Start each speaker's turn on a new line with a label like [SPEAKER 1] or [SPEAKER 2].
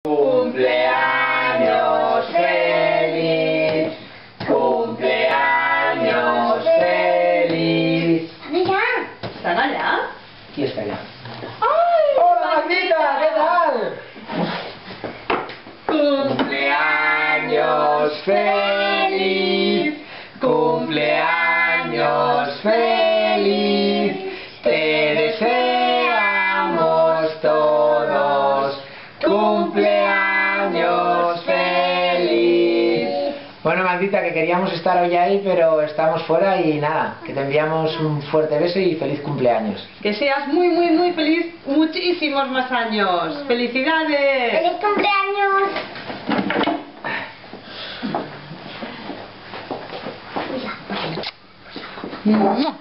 [SPEAKER 1] Cumpleaños feliz, cumpleaños feliz.
[SPEAKER 2] Mira.
[SPEAKER 3] ¿Están allá?
[SPEAKER 1] ¿Quién está allá?
[SPEAKER 3] ¡Ay!
[SPEAKER 1] ¡Hola, Magdita! ¿Qué tal? Cumpleaños feliz, cumpleaños feliz. Te deseamos todos cumpleaños feliz. Bueno, Magdita, que queríamos estar hoy ahí, pero estamos fuera y nada, que te enviamos un fuerte beso y feliz cumpleaños.
[SPEAKER 3] Que seas muy, muy, muy feliz muchísimos más años. ¡Felicidades!
[SPEAKER 2] ¡Feliz cumpleaños!
[SPEAKER 3] Mira.